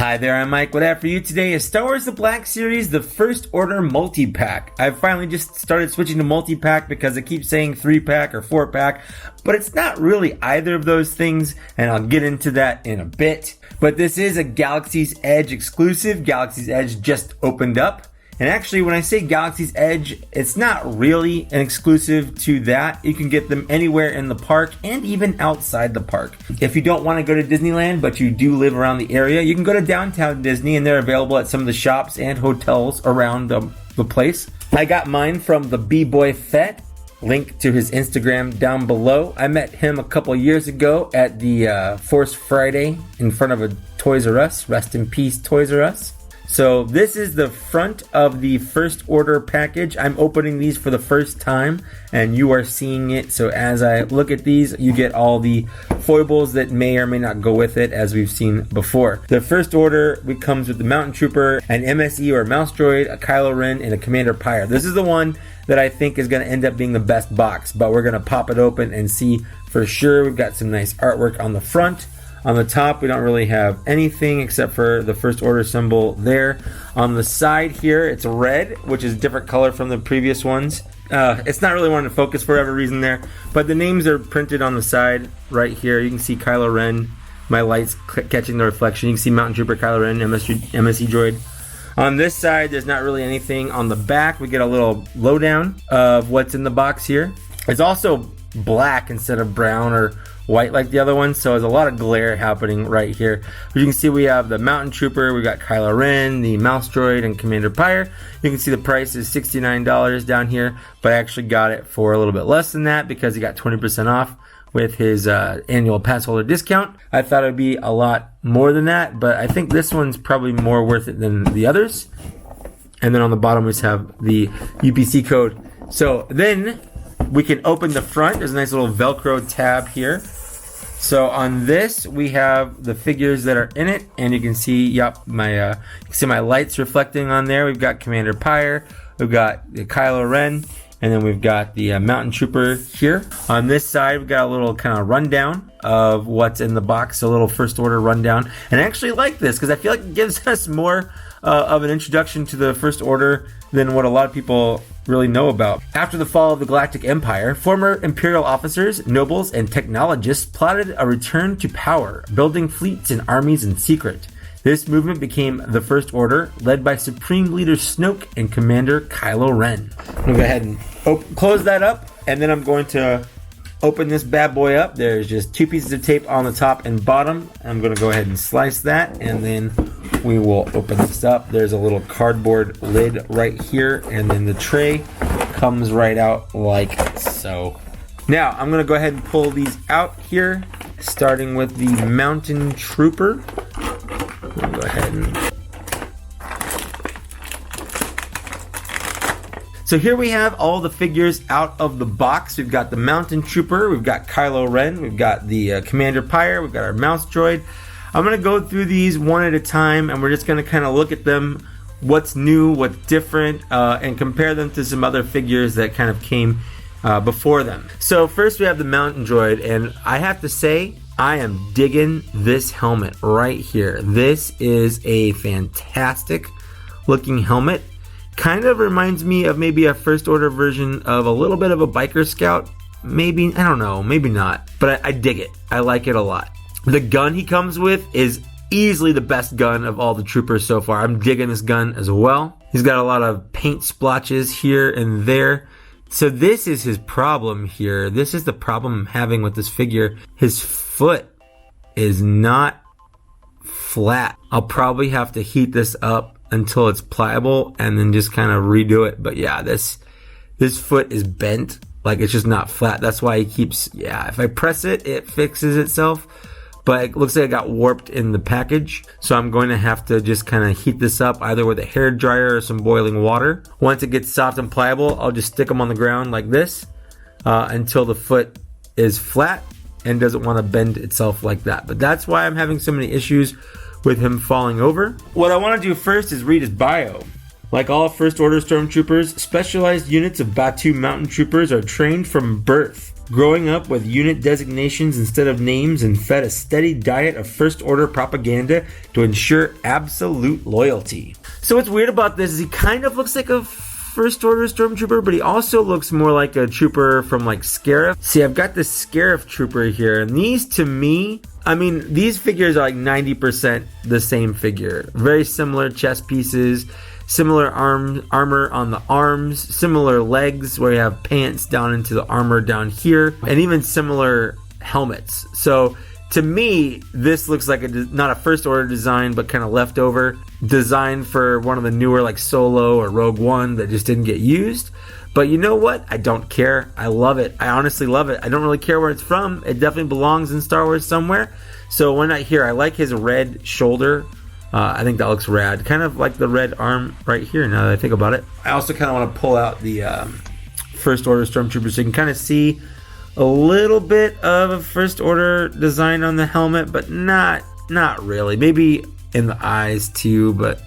Hi there, I'm Mike. What I have for you today is Star Wars The Black Series, the First Order Multipack. I've finally just started switching to Multipack because it keeps saying 3-pack or 4-pack, but it's not really either of those things, and I'll get into that in a bit. But this is a Galaxy's Edge exclusive. Galaxy's Edge just opened up. And actually, when I say Galaxy's Edge, it's not really an exclusive to that. You can get them anywhere in the park and even outside the park. If you don't want to go to Disneyland, but you do live around the area, you can go to Downtown Disney, and they're available at some of the shops and hotels around the place. I got mine from the B-Boy Fett. Link to his Instagram down below. I met him a couple years ago at the Force Friday in front of a Toys R Us. Rest in peace, Toys R Us. So this is the front of the First Order package. I'm opening these for the first time, and you are seeing it. So as I look at these, you get all the foibles that may or may not go with it, as we've seen before. The First Order comes with the Mountain Trooper, an MSE or Mouse Droid, a Kylo Ren, and a Commander Pyre. This is the one that I think is going to end up being the best box, but we're going to pop it open and see for sure. We've got some nice artwork on the front. On the top, we don't really have anything except for the First Order symbol there. On the side here, it's red, which is a different color from the previous ones. It's not really wanting to focus for whatever reason there, but the names are printed on the side right here. You can see Kylo Ren, my lights catching the reflection. You can see Mountain Trooper, Kylo Ren, MSE Droid. On this side, there's not really anything. On the back, we get a little lowdown of what's in the box here. It's also black instead of brown or white like the other one, so there's a lot of glare happening right here. As you can see, we have the Mountain Trooper, we got Kylo Ren, the Mouse Droid, and Commander Pyre. You can see the price is $69 down here, but I actually got it for a little bit less than that because he got 20% off with his annual pass holder discount. I thought it would be a lot more than that, but I think this one's probably more worth it than the others. And then on the bottom we just have the UPC code. So then we can open the front. There's a nice little Velcro tab here. So on this, we have the figures that are in it, and you can see, you can see my lights reflecting on there. We've got Commander Pyre, we've got the Kylo Ren, and then we've got the Mountain Trooper here. On this side, we've got a little kind of rundown of what's in the box, a little First Order rundown. And I actually like this because I feel like it gives us more of an introduction to the First Order than what a lot of people really know about. After the fall of the Galactic Empire, former Imperial officers, nobles, and technologists plotted a return to power, building fleets and armies in secret. This movement became the First Order, led by Supreme Leader Snoke and Commander Kylo Ren. I'm going to go ahead and close that up, and then I'm going to open this bad boy up. There's just 2 pieces of tape on the top and bottom. I'm going to go ahead and slice that, and then we will open this up. There's a little cardboard lid right here, and then the tray comes right out like so. Now, I'm going to go ahead and pull these out here, starting with the Mountain Trooper. We'll go ahead and... So here we have all the figures out of the box. We've got the Mountain Trooper, we've got Kylo Ren, we've got the Commander Pyre, we've got our Mouse Droid. I'm going to go through these one at a time, and we're just going to kind of look at them, what's new, what's different, and compare them to some other figures that kind of came before them. So first we have the Mountain Droid, and I have to say, I am digging this helmet right here. This is a fantastic looking helmet. Kind of reminds me of maybe a First Order version of a little bit of a Biker Scout. Maybe, I don't know, maybe not. But I dig it. I like it a lot. The gun he comes with is easily the best gun of all the troopers so far. I'm digging this gun as well. He's got a lot of paint splotches here and there. So this is his problem here. This is the problem I'm having with this figure. His foot is not flat. I'll probably have to heat this up until it's pliable and then just kind of redo it. But yeah, this foot is bent. Like, it's just not flat. That's why he keeps, if I press it, it fixes itself. But it looks like it got warped in the package. So I'm going to have to just kind of heat this up either with a hair dryer or some boiling water. Once it gets soft and pliable, I'll just stick them on the ground like this until the foot is flat and doesn't want to bend itself like that. But that's why I'm having so many issues with him falling over. What I want to do first is read his bio. Like all First Order Stormtroopers, specialized units of Batu Mountain Troopers are trained from birth. growing up with unit designations instead of names and fed a steady diet of First Order propaganda to ensure absolute loyalty. So what's weird about this is he kind of looks like a First Order Stormtrooper, but he also looks more like a trooper from like Scarif. See, I've got this Scarif trooper here, and these to me, I mean, these figures are like 90% the same figure. Very similar chest pieces, similar armor on the arms, similar legs where you have pants down into the armor down here, and even similar helmets. So to me, this looks like not a First Order design, but kind of leftover design for one of the newer like Solo or Rogue One that just didn't get used. But you know what? I don't care. I love it. I honestly love it. I don't really care where it's from. It definitely belongs in Star Wars somewhere. So why not here? I like his red shoulder. I think that looks rad. Kind of like the red arm right here now that I think about it. I also kind of want to pull out the First Order Stormtrooper so you can kind of see a little bit of a First Order design on the helmet, but not really. Maybe in the eyes too, but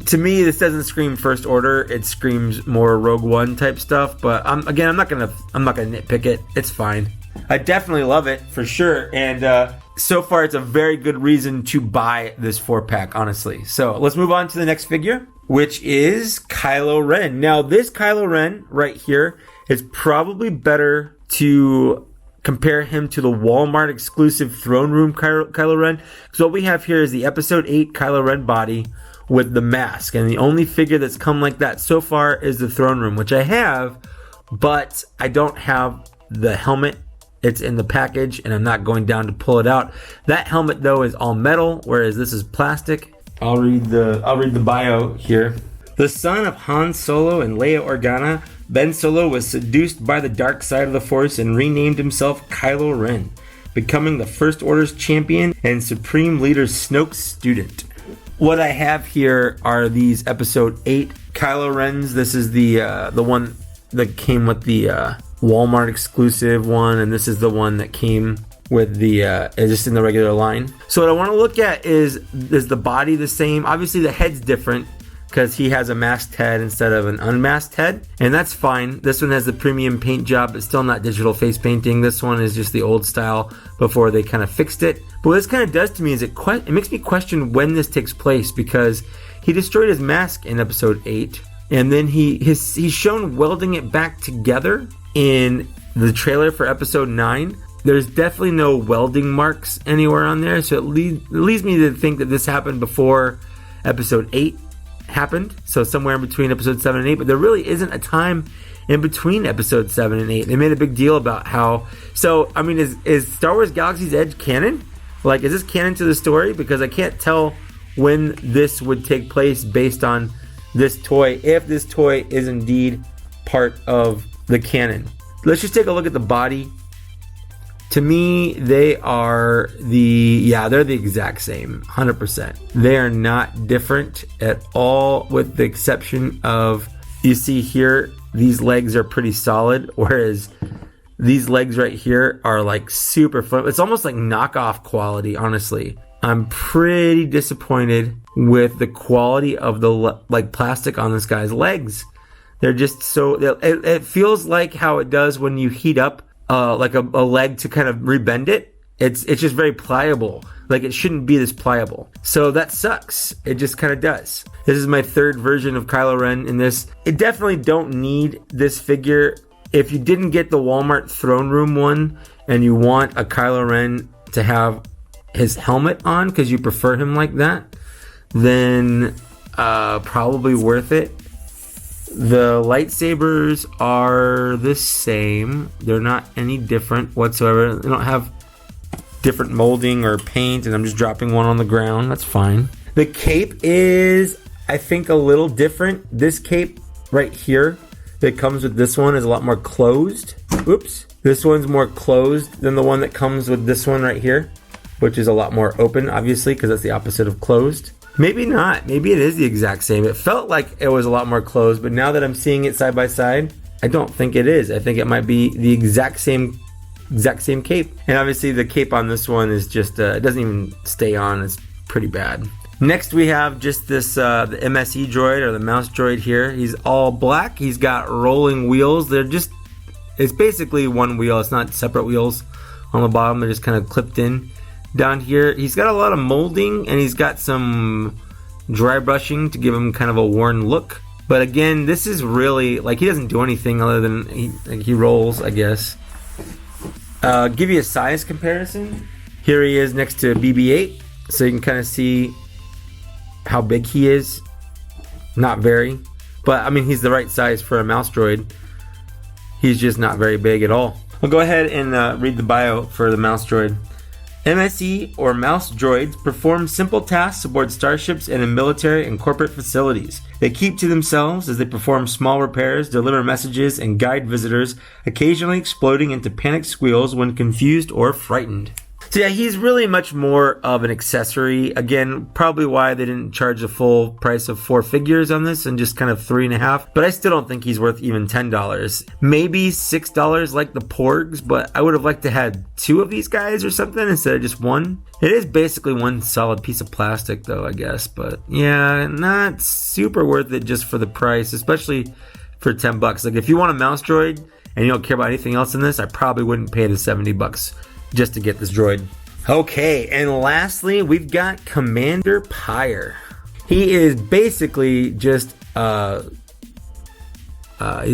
to me this doesn't scream First Order. It screams more Rogue One type stuff. But I'm not gonna nitpick it. It's fine. I definitely love it for sure, and so far it's a very good reason to buy this 4-pack, honestly. So let's move on to the next figure, which is Kylo Ren. Now this Kylo Ren right here is probably better to compare him to the Walmart exclusive throne room Kylo Ren. So what we have here is the episode 8 Kylo Ren body with the mask, and the only figure that's come like that so far is the throne room, which I have, but I don't have the helmet. It's in the package and I'm not going down to pull it out. That helmet though is all metal, whereas this is plastic. I'll read the bio here. The son of Han Solo and Leia Organa, Ben Solo was seduced by the dark side of the Force and renamed himself Kylo Ren, becoming the First Order's champion and Supreme Leader Snoke's student. What I have here are these episode 8 Kylo Rens. This is the one that came with the Walmart exclusive one, and this is the one that came with the just in the regular line. So what I want to look at is the body the same? Obviously the head's different because he has a masked head instead of an unmasked head, and that's fine. This one has the premium paint job, but still not digital face painting. This one is just the old style before they kind of fixed it. But what this kind of does to me is it makes me question when this takes place, because he destroyed his mask in episode 8, and then he's shown welding it back together in the trailer for episode 9. There's definitely no welding marks anywhere on there, so it leads me to think that this happened before episode 8 happened, so somewhere in between episode 7 and 8, but there really isn't a time in between episode 7 and 8. They made a big deal about how, so I mean, is Star Wars Galaxy's Edge canon? Like, is this canon to the story? Because I can't tell when this would take place based on this toy, if this toy is indeed part of the canon. Let's just take a look at the body. To me, they're the exact same, 100%. They are not different at all, with the exception of, you see here, these legs are pretty solid, whereas these legs right here are like super fun. It's almost like knockoff quality, honestly. I'm pretty disappointed with the quality of the plastic on this guy's legs. They're just so, it feels like how it does when you heat up like a leg to kind of rebend it. It's just very pliable. Like, it shouldn't be this pliable. So that sucks. It just kind of does. This is my third version of Kylo Ren in this. It definitely don't need this figure. If you didn't get the Walmart throne room one and you want a Kylo Ren to have his helmet on because you prefer him like that, then probably worth it. The lightsabers are the same. They're not any different whatsoever. They don't have different molding or paint, and I'm just dropping one on the ground. That's fine. The cape is, I think, a little different. This cape right here that comes with this one is a lot more closed. Oops. This one's more closed than the one that comes with this one right here, which is a lot more open, obviously, because that's the opposite of closed. Maybe not. Maybe it is the exact same. It felt like it was a lot more closed, but now that I'm seeing it side by side, I don't think it is. I think it might be the exact same cape. And obviously the cape on this one is just, it doesn't even stay on. It's pretty bad. Next we have just this, the MSE Droid, or the mouse droid here. He's all black. He's got rolling wheels. They're just it's basically one wheel. It's not separate wheels on the bottom. They're just kind of clipped in down here. He's got a lot of molding, and he's got some dry brushing to give him kind of a worn look. But again, this is really, like, he doesn't do anything other than he rolls, I guess. Give you a size comparison. Here he is next to BB-8, so you can kind of see how big he is. Not very, but I mean, he's the right size for a mouse droid. He's just not very big at all. I'll go ahead and read the bio for the mouse droid. MSE or mouse droids perform simple tasks aboard starships and in military and corporate facilities. They keep to themselves as they perform small repairs, deliver messages, and guide visitors, occasionally exploding into panicked squeals when confused or frightened. So yeah, he's really much more of an accessory. Again, probably why they didn't charge the full price of 4 figures on this and just kind of 3.5. But I still don't think he's worth even $10. Maybe $6 like the Porgs, but I would have liked to have 2 of these guys or something instead of just 1. It is basically one solid piece of plastic though, I guess. But yeah, not super worth it just for the price, especially for $10. Like if you want a mouse droid and you don't care about anything else in this, I probably wouldn't pay the $70 just to get this droid. Okay, and lastly, we've got Commander Pyre. He is basically just, he's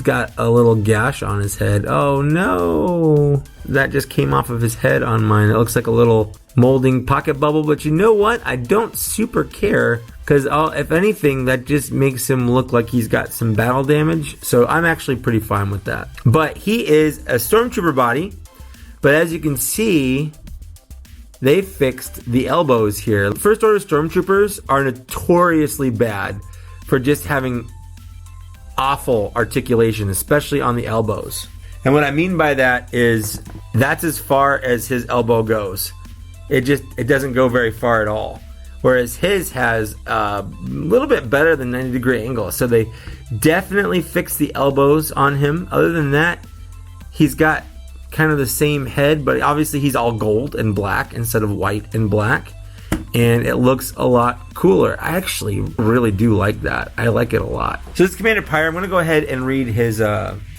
got a little gash on his head. Oh no! That just came off of his head on mine. It looks like a little molding pocket bubble, but you know what? I don't super care, because if anything, that just makes him look like he's got some battle damage, so I'm actually pretty fine with that. But he is a Stormtrooper body. But as you can see, they fixed the elbows here. First Order Stormtroopers are notoriously bad for just having awful articulation, especially on the elbows. And what I mean by that is that's as far as his elbow goes. It doesn't go very far at all. Whereas his has a little bit better than 90-degree angle. So they definitely fixed the elbows on him. Other than that, he's got kind of the same head, but obviously he's all gold and black instead of white and black, and it looks a lot cooler. I actually really do like that. I like it a lot. So this is Commander Pyre. I'm going to go ahead and read his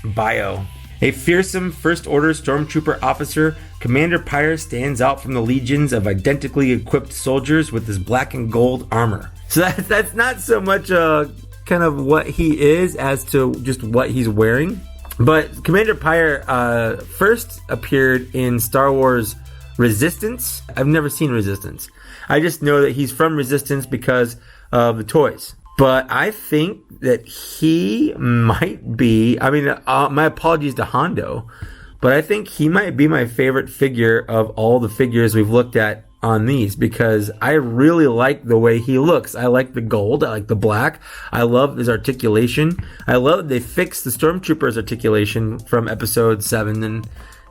bio. A fearsome First Order Stormtrooper officer, Commander Pyre stands out from the legions of identically equipped soldiers with his black and gold armor. So that's not so much kind of what he is as to just what he's wearing. But Commander Pyre first appeared in Star Wars Resistance. I've never seen Resistance. I just know that he's from Resistance because of the toys. But I think that he might be, I mean, my apologies to Hondo, but I think he might be my favorite figure of all the figures we've looked at on these, because I really like the way he looks. I like the gold. I like the black. I love his articulation. I love that they fixed the Stormtrooper's articulation from episode 7, and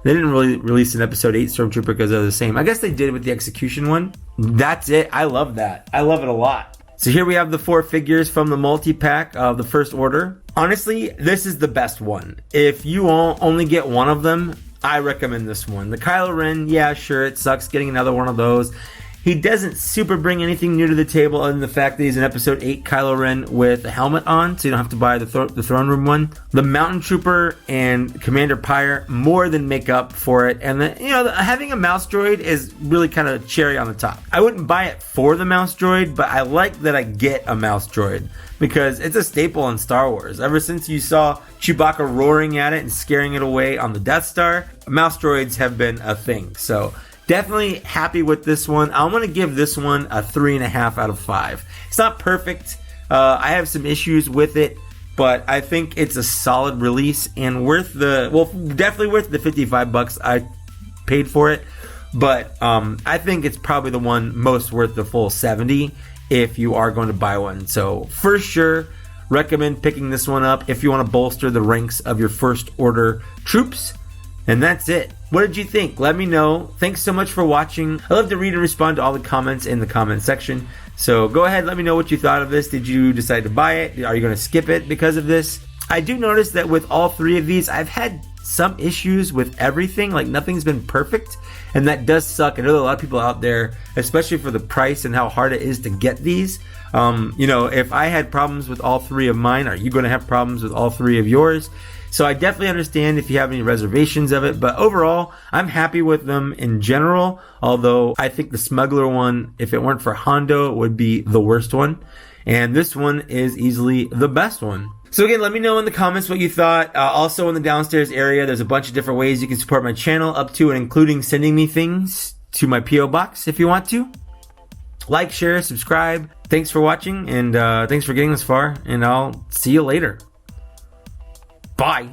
they didn't really release an episode 8 Stormtrooper because they're the same. I guess they did with the execution one. That's it. I love that. I love it a lot. So here we have the 4 figures from the multi-pack of the First Order. Honestly, this is the best one. If you only get one of them, I recommend this one. The Kylo Ren, yeah, sure, it sucks getting another one of those. He doesn't super bring anything new to the table other than the fact that he's an episode 8 Kylo Ren with a helmet on, so you don't have to buy the throne room one. The Mountain Trooper and Commander Pyre more than make up for it, and having a mouse droid is really kind of cherry on the top. I wouldn't buy it for the mouse droid, but I like that I get a mouse droid because it's a staple in Star Wars. Ever since you saw Chewbacca roaring at it and scaring it away on the Death Star, mouse droids have been a thing. So definitely happy with this one. I'm going to give this one a 3.5 out of 5. It's not perfect. I have some issues with it, but I think it's a solid release and definitely worth the $55 I paid for it. But I think it's probably the one most worth the full $70 if you are going to buy one. So for sure, recommend picking this one up if you want to bolster the ranks of your First Order troops. And that's it. What did you think? Let me know. Thanks so much for watching. I love to read and respond to all the comments in the comment section. So go ahead, let me know what you thought of this. Did you decide to buy it? Are you going to skip it because of this? I do notice that with all 3 of these, I've had some issues with everything. Like nothing's been perfect, and that does suck. I know there are a lot of people out there, especially for the price and how hard it is to get these. If I had problems with all three of mine, are you going to have problems with all three of yours? So I definitely understand if you have any reservations of it, but overall, I'm happy with them in general. Although I think the smuggler one, if it weren't for Hondo, would be the worst one. And this one is easily the best one. So again, let me know in the comments what you thought. Also in the downstairs area, there's a bunch of different ways you can support my channel, up to and including sending me things to my P.O. box if you want to. Like, share, subscribe. Thanks for watching, and thanks for getting this far, and I'll see you later. Bye.